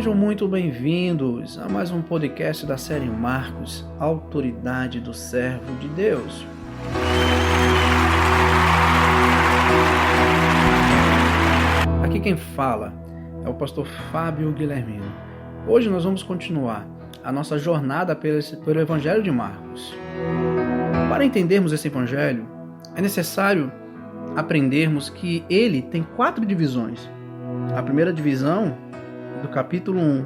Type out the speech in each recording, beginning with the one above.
Sejam muito bem-vindos a mais um podcast da série Marcos, Autoridade do Servo de Deus. Aqui quem fala é o pastor Fábio Guilhermino. Hoje nós vamos continuar a nossa jornada pelo Evangelho de Marcos. Para entendermos esse Evangelho, é necessário aprendermos que ele tem 4 divisões. A primeira divisão, do capítulo 1,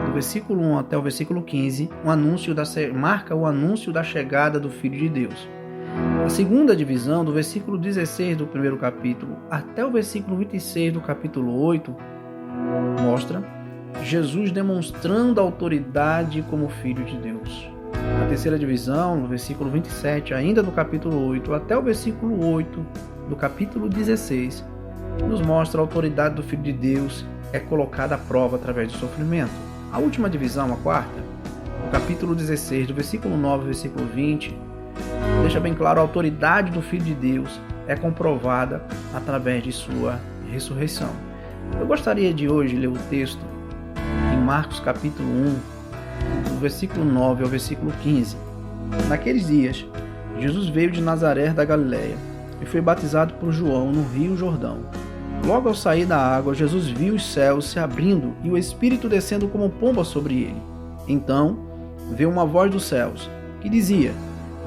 do versículo 1 até o versículo 15, marca o anúncio da chegada do Filho de Deus. A segunda divisão, do versículo 16 do primeiro capítulo até o versículo 26 do capítulo 8, mostra Jesus demonstrando a autoridade como Filho de Deus. A terceira divisão, no versículo 27, ainda do capítulo 8 até o versículo 8 do capítulo 16, nos mostra a autoridade do Filho de Deus é colocada à prova através do sofrimento. A última divisão, a quarta, o capítulo 16, do versículo 9 ao versículo 20, deixa bem claro a autoridade do Filho de Deus é comprovada através de sua ressurreição. Eu gostaria de hoje ler o texto em Marcos capítulo 1, do versículo 9 ao versículo 15. Naqueles dias, Jesus veio de Nazaré da Galileia e foi batizado por João no rio Jordão. Logo ao sair da água, Jesus viu os céus se abrindo e o Espírito descendo como pomba sobre ele. Então, veio uma voz dos céus, que dizia: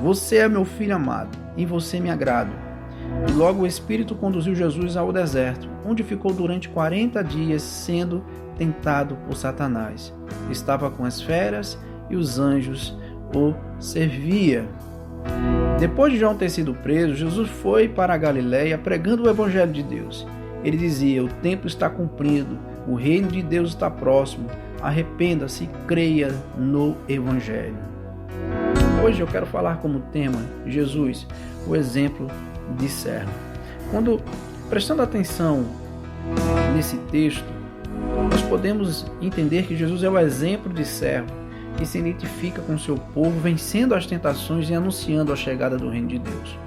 Você é meu Filho amado, em você me agrado. E logo o Espírito conduziu Jesus ao deserto, onde ficou durante 40 dias sendo tentado por Satanás. Estava com as feras e os anjos o serviam. Depois de João ter sido preso, Jesus foi para a Galileia pregando o Evangelho de Deus. Ele dizia: O tempo está cumprido, o reino de Deus está próximo, arrependa-se e creia no Evangelho. Hoje eu quero falar como tema Jesus, o exemplo de servo. Quando prestando atenção nesse texto, nós podemos entender que Jesus é o exemplo de servo que se identifica com o seu povo, vencendo as tentações e anunciando a chegada do reino de Deus.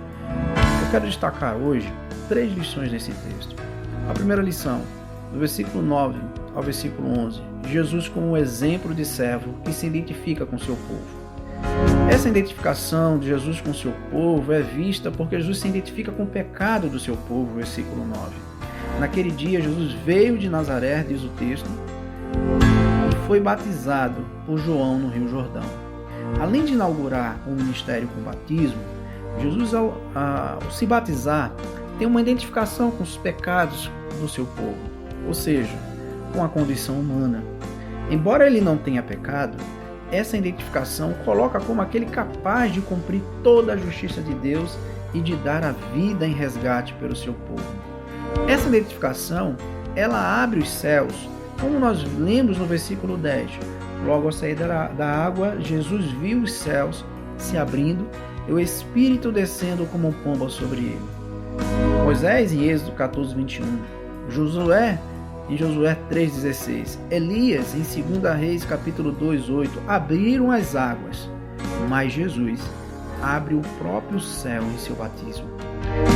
Eu quero destacar hoje 3 lições nesse texto. A primeira lição, do versículo 9 ao versículo 11, Jesus como um exemplo de servo que se identifica com o seu povo. Essa identificação de Jesus com o seu povo é vista porque Jesus se identifica com o pecado do seu povo, versículo 9. Naquele dia, Jesus veio de Nazaré, diz o texto, e foi batizado por João no rio Jordão. Além de inaugurar um ministério com batismo, Jesus, ao se batizar, tem uma identificação com os pecados do seu povo, ou seja, com a condição humana. Embora ele não tenha pecado, essa identificação coloca como aquele capaz de cumprir toda a justiça de Deus e de dar a vida em resgate pelo seu povo. Essa identificação, ela abre os céus, como nós lemos no versículo 10. Logo ao sair da água, Jesus viu os céus se abrindo e o Espírito descendo como pomba sobre ele. Moisés em Êxodo 14, 21, Josué em Josué 3,16, Elias em 2 Reis capítulo 2, 8, abriram as águas, mas Jesus abre o próprio céu em seu batismo.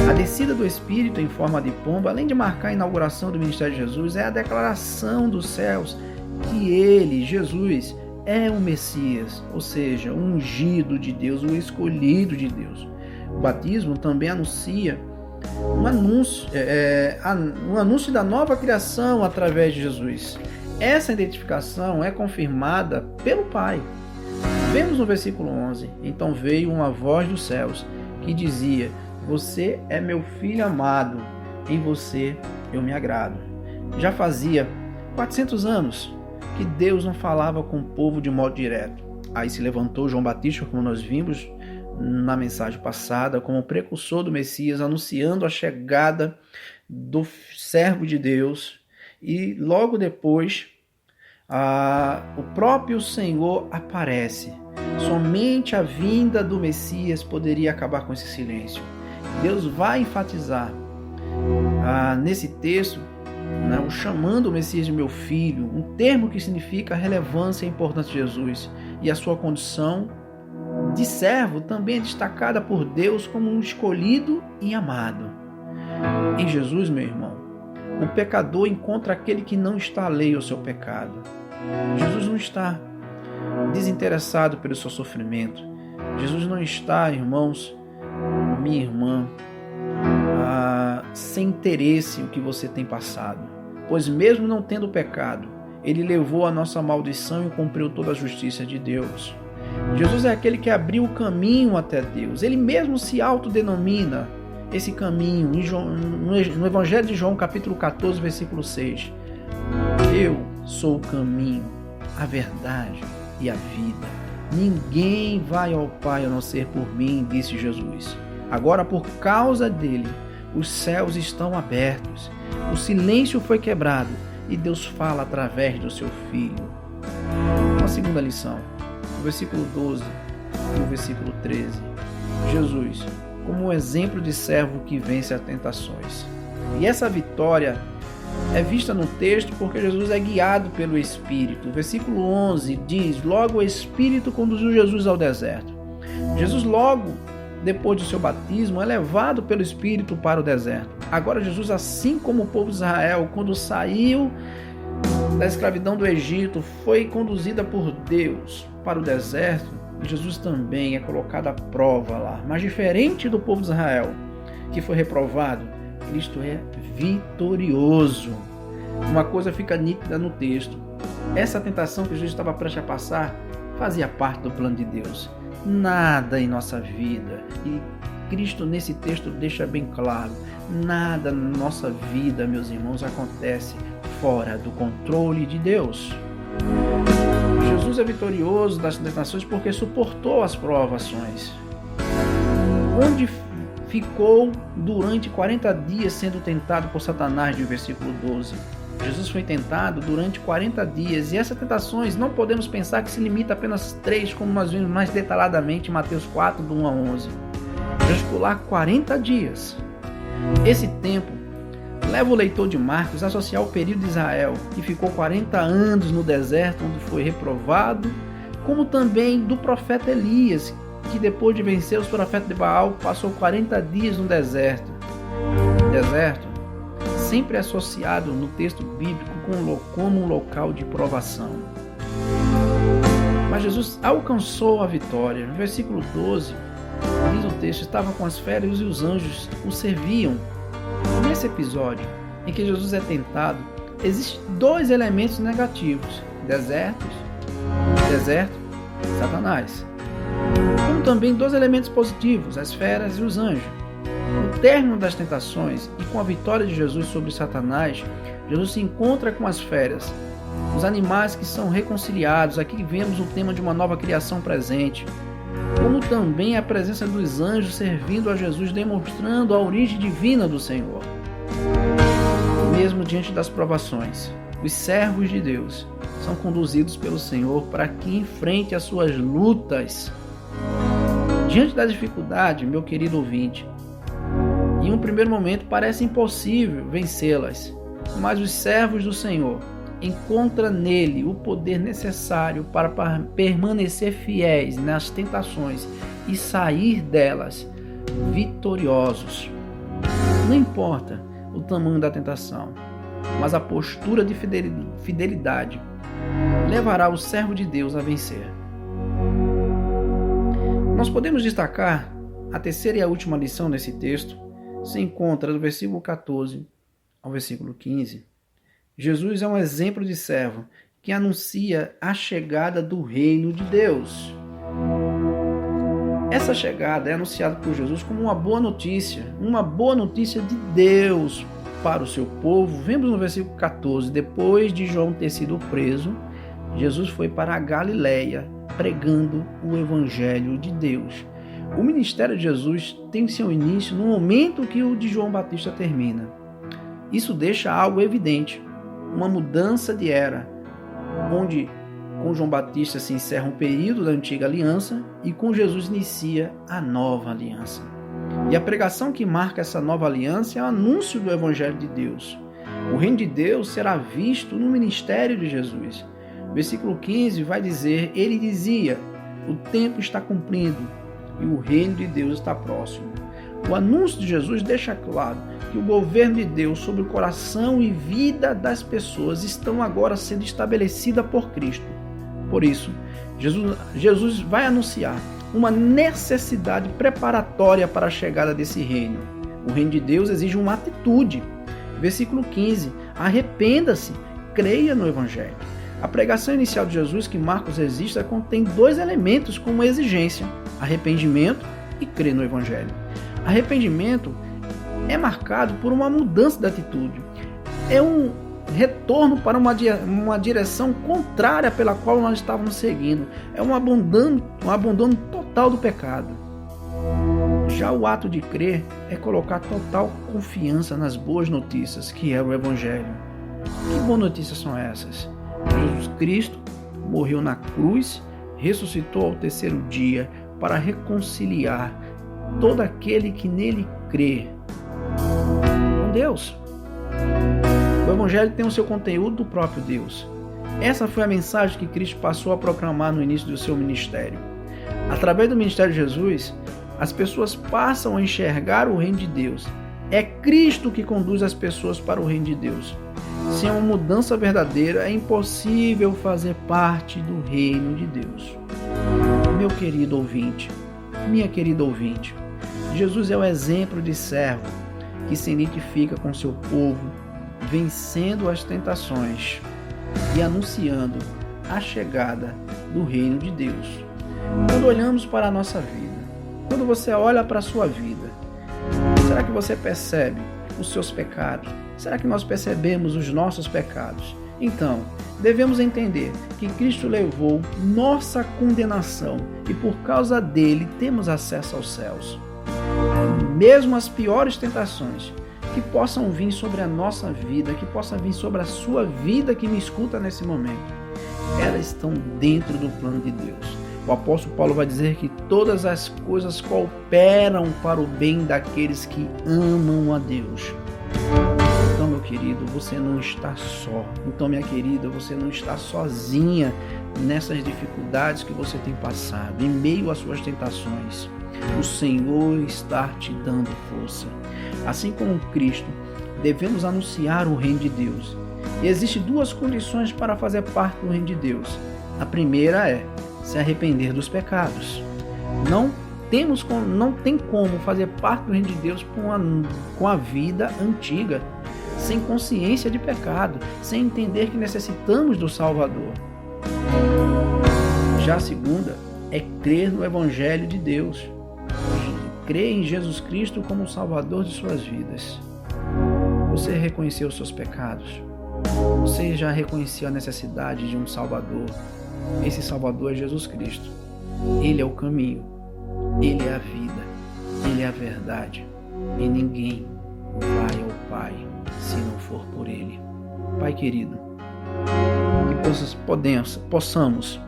A descida do Espírito em forma de pomba, além de marcar a inauguração do ministério de Jesus, é a declaração dos céus que ele, Jesus, é o Messias, ou seja, o ungido de Deus, o escolhido de Deus. O batismo também anuncia um anúncio da nova criação através de Jesus. Essa identificação é confirmada pelo Pai. Vemos no versículo 11: Então veio uma voz dos céus que dizia: Você é meu Filho amado, em você eu me agrado. Já fazia 400 anos que Deus não falava com o povo de modo direto. Aí se levantou João Batista, como nós vimos na mensagem passada, como precursor do Messias, anunciando a chegada do servo de Deus, e logo depois o próprio Senhor aparece. Somente a vinda do Messias poderia acabar com esse silêncio. Deus vai enfatizar nesse texto, o chamando o Messias de meu filho, um termo que significa a relevância e a importância de Jesus, e a sua condição de servo também é destacada por Deus como um escolhido e amado. Em Jesus, meu irmão, o pecador encontra aquele que não está alheio ao seu pecado. Jesus não está desinteressado pelo seu sofrimento. Jesus não está, irmãos, minha irmã, sem interesse em o que você tem passado. Pois mesmo não tendo pecado, Ele levou a nossa maldição e cumpriu toda a justiça de Deus. Jesus é aquele que abriu o caminho até Deus. Ele mesmo se autodenomina esse caminho no Evangelho de João, capítulo 14, versículo 6. Eu sou o caminho, a verdade e a vida. Ninguém vai ao Pai a não ser por mim, disse Jesus. Agora, por causa dele, os céus estão abertos, o silêncio foi quebrado e Deus fala através do seu Filho. Uma segunda lição, no versículo 12 e no versículo 13. Jesus, como um exemplo de servo que vence as tentações. E essa vitória é vista no texto porque Jesus é guiado pelo Espírito. O versículo 11 diz: logo o Espírito conduziu Jesus ao deserto. Jesus logo depois do seu batismo é levado pelo Espírito para o deserto. Agora Jesus, assim como o povo de Israel, quando saiu da escravidão do Egito, foi conduzida por Deus para o deserto, Jesus também é colocado à prova lá. Mas diferente do povo de Israel, que foi reprovado, Cristo é vitorioso. Uma coisa fica nítida no texto: essa tentação que Jesus estava prestes a passar fazia parte do plano de Deus. Nada em nossa vida, e Cristo nesse texto deixa bem claro, nada na nossa vida, meus irmãos, acontece fora do controle de Deus. Jesus é vitorioso das tentações porque suportou as provações. Onde ficou durante 40 dias sendo tentado por Satanás, no versículo 12. Jesus foi tentado durante 40 dias, e essas tentações não podemos pensar que se limita a apenas 3, como nós vimos mais detalhadamente em Mateus 4, do 1 a 11. Jesus ficou lá 40 dias. Esse tempo leva o leitor de Marcos a associar o período de Israel, que ficou 40 anos no deserto, onde foi reprovado, como também do profeta Elias, que depois de vencer os profetas de Baal, passou 40 dias no deserto. Deserto sempre é associado no texto bíblico como um local de provação. Mas Jesus alcançou a vitória. No versículo 12, diz o texto: estava com as feras e os anjos o serviam. Nesse episódio em que Jesus é tentado, existem 2 elementos negativos: deserto, Satanás. Como também 2 elementos positivos: as feras e os anjos. No término das tentações e com a vitória de Jesus sobre Satanás, Jesus se encontra com as feras, os animais que são reconciliados. Aqui vemos o tema de uma nova criação presente, como também a presença dos anjos servindo a Jesus, demonstrando a origem divina do Senhor. Mesmo diante das provações, os servos de Deus são conduzidos pelo Senhor para que enfrente as suas lutas. Diante da dificuldade, meu querido ouvinte, em um primeiro momento parece impossível vencê-las, mas os servos do Senhor encontram nele o poder necessário para permanecer fiéis nas tentações e sair delas vitoriosos. Não importa o tamanho da tentação, mas a postura de fidelidade levará o servo de Deus a vencer. Nós podemos destacar a terceira e a última lição nesse texto. Se encontra do versículo 14 ao versículo 15. Jesus é um exemplo de servo que anuncia a chegada do reino de Deus. Essa chegada é anunciada por Jesus como uma boa notícia de Deus para o seu povo. Vemos no versículo 14: depois de João ter sido preso, Jesus foi para a Galileia pregando o evangelho de Deus. O ministério de Jesus tem seu início no momento que o de João Batista termina. Isso deixa algo evidente, uma mudança de era, onde com João Batista se encerra um período da antiga aliança e com Jesus inicia a nova aliança. E a pregação que marca essa nova aliança é o anúncio do evangelho de Deus. O reino de Deus será visto no ministério de Jesus. Versículo 15 vai dizer: ele dizia, o tempo está cumprido e o reino de Deus está próximo. O anúncio de Jesus deixa claro que o governo de Deus sobre o coração e vida das pessoas estão agora sendo estabelecida por Cristo. Por isso, Jesus vai anunciar uma necessidade preparatória para a chegada desse reino. O reino de Deus exige uma atitude. Versículo 15. Arrependa-se, creia no Evangelho. A pregação inicial de Jesus que Marcos registra contém dois elementos como exigência: arrependimento e crer no Evangelho. Arrependimento é marcado por uma mudança de atitude. É um retorno para uma direção contrária pela qual nós estávamos seguindo. É um abandono total do pecado. Já o ato de crer é colocar total confiança nas boas notícias, que é o Evangelho. Que boas notícias são essas? Jesus Cristo morreu na cruz, ressuscitou ao terceiro dia para reconciliar todo aquele que nele crê com Deus. O Evangelho tem o seu conteúdo do próprio Deus. Essa foi a mensagem que Cristo passou a proclamar no início do seu ministério. Através do ministério de Jesus, as pessoas passam a enxergar o reino de Deus. É Cristo que conduz as pessoas para o reino de Deus. Sem uma mudança verdadeira, é impossível fazer parte do reino de Deus. Meu querido ouvinte, minha querida ouvinte, Jesus é o exemplo de servo que se identifica com seu povo, vencendo as tentações e anunciando a chegada do reino de Deus. Quando olhamos para a nossa vida, quando você olha para a sua vida, será que você percebe os seus pecados? Será que nós percebemos os nossos pecados? Então, devemos entender que Cristo levou nossa condenação e por causa dele temos acesso aos céus. Mesmo as piores tentações que possam vir sobre a nossa vida, que possam vir sobre a sua vida que me escuta nesse momento, elas estão dentro do plano de Deus. O apóstolo Paulo vai dizer que todas as coisas cooperam para o bem daqueles que amam a Deus. Então, meu querido, você não está só. Então, minha querida, você não está sozinha nessas dificuldades que você tem passado, em meio às suas tentações. O Senhor está te dando força. Assim como Cristo, devemos anunciar o reino de Deus. E existem duas condições para fazer parte do reino de Deus. A primeira é se arrepender dos pecados. Não tem como fazer parte do reino de Deus com a vida antiga, sem consciência de pecado, sem entender que necessitamos do Salvador. Já a segunda é crer no Evangelho de Deus. Crer em Jesus Cristo como o Salvador de suas vidas. Você reconheceu os seus pecados? Você já reconheceu a necessidade de um Salvador? Esse Salvador é Jesus Cristo. Ele é o caminho, Ele é a vida, Ele é a verdade. E ninguém vai ao Pai se não for por Ele. Pai querido, que possamos,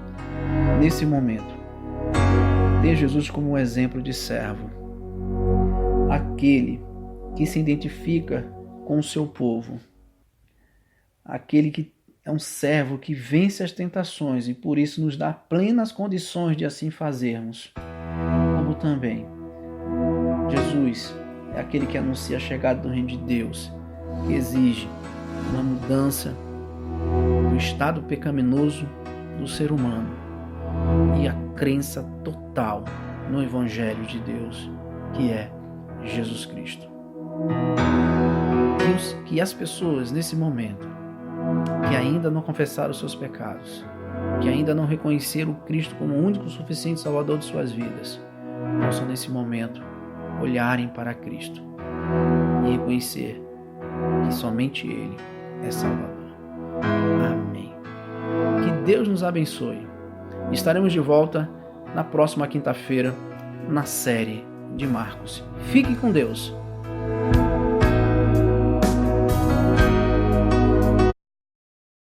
nesse momento, ter Jesus como um exemplo de servo. Aquele que se identifica com o seu povo. Aquele que é um servo que vence as tentações e por isso nos dá plenas condições de assim fazermos. Como também Jesus é aquele que anuncia a chegada do reino de Deus, que exige uma mudança do estado pecaminoso do ser humano e a crença total no Evangelho de Deus, que é Jesus Cristo. Que as pessoas nesse momento que ainda não confessaram os seus pecados, que ainda não reconheceram o Cristo como o único suficiente Salvador de suas vidas, possam nesse momento olharem para Cristo e reconhecer que somente Ele é Salvador. Amém. Que Deus nos abençoe. Estaremos de volta na próxima quinta-feira na série de Marcos. Fique com Deus.